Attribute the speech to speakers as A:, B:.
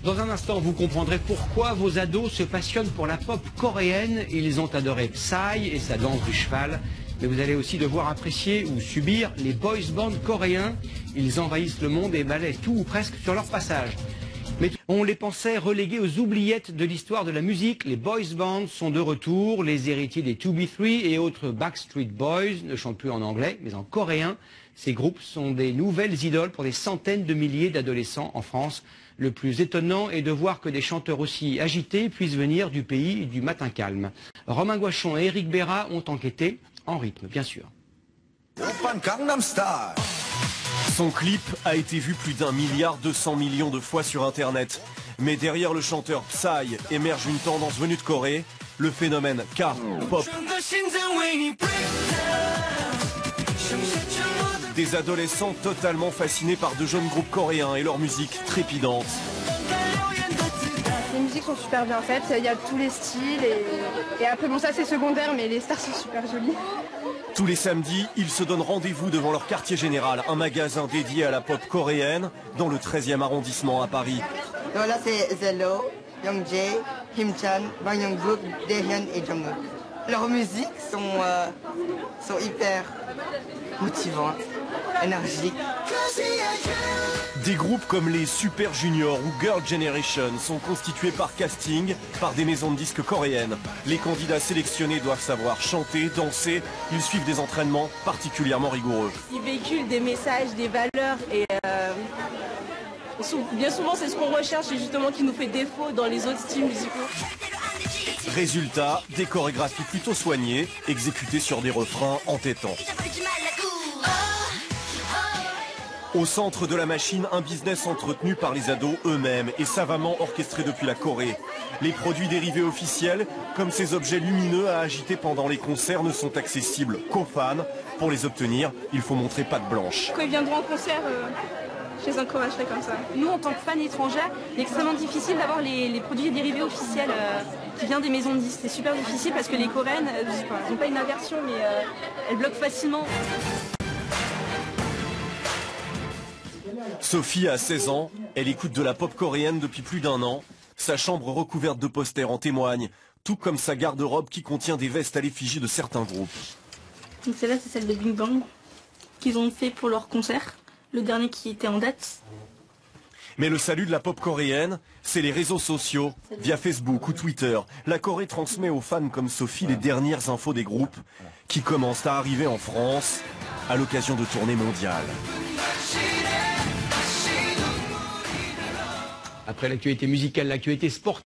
A: Dans un instant, vous comprendrez pourquoi vos ados se passionnent pour la pop coréenne. Ils ont adoré Psy et sa danse du cheval. Mais vous allez aussi devoir apprécier ou subir les boys bands coréens. Ils envahissent le monde et balaient tout ou presque sur leur passage. Mais on les pensait relégués aux oubliettes de l'histoire de la musique. Les boys bands sont de retour. Les héritiers des 2B3 et autres Backstreet Boys ne chantent plus en anglais, mais en coréen. Ces groupes sont des nouvelles idoles pour des centaines de milliers d'adolescents en France. Le plus étonnant est de voir que des chanteurs aussi agités puissent venir du pays du matin calme. Romain Gouachon et Éric Béra ont enquêté, en rythme bien sûr.
B: Son clip a été vu plus d'1,2 milliard de fois sur Internet. Mais derrière le chanteur Psy émerge une tendance venue de Corée, le phénomène K-pop. Des adolescents totalement fascinés par de jeunes groupes coréens et leur musique trépidante.
C: Les musiques sont super bien faites, il y a tous les styles et après bon ça c'est secondaire mais les stars sont super jolies.
B: Tous les samedis, ils se donnent rendez-vous devant leur quartier général, un magasin dédié à la pop coréenne dans le 13e arrondissement à Paris.
D: Donc là c'est Zello, Youngjae, Kim Chan, Bang Young-book, Daehyun et Jungkook. Leurs musiques sont hyper motivantes, énergiques.
B: Des groupes comme les Super Junior ou Girl Generation sont constitués par casting par des maisons de disques coréennes. Les candidats sélectionnés doivent savoir chanter, danser. Ils suivent des entraînements particulièrement rigoureux.
E: Ils véhiculent des messages, des valeurs et bien souvent c'est ce qu'on recherche et justement qui nous fait défaut dans les autres styles musicaux.
B: Résultat, des chorégraphies plutôt soignées, exécutées sur des refrains entêtants. Au centre de la machine, un business entretenu par les ados eux-mêmes et savamment orchestré depuis la Corée. Les produits dérivés officiels, comme ces objets lumineux à agiter pendant les concerts, ne sont accessibles qu'aux fans. Pour les obtenir, il faut montrer patte blanche.
E: Quand ils viendront en concert, je les encouragerai comme ça. Nous, en tant que fans étrangères, il est extrêmement difficile d'avoir les produits dérivés officiels qui viennent des maisons de disques. C'est super difficile parce que les Coréennes, elles n'ont pas une aversion, mais elles bloquent facilement.
B: Sophie a 16 ans, elle écoute de la pop coréenne depuis plus d'1 an. Sa chambre recouverte de posters en témoigne, tout comme sa garde-robe qui contient des vestes à l'effigie de certains groupes.
E: Donc celle-là, c'est celle de Big Bang qu'ils ont fait pour leur concert, le dernier qui était en date.
B: Mais le salut de la pop coréenne, c'est les réseaux sociaux, via Facebook ou Twitter. La Corée transmet aux fans comme Sophie les dernières infos des groupes qui commencent à arriver en France à l'occasion de tournées mondiales.
A: Après l'actualité musicale, l'actualité sportive.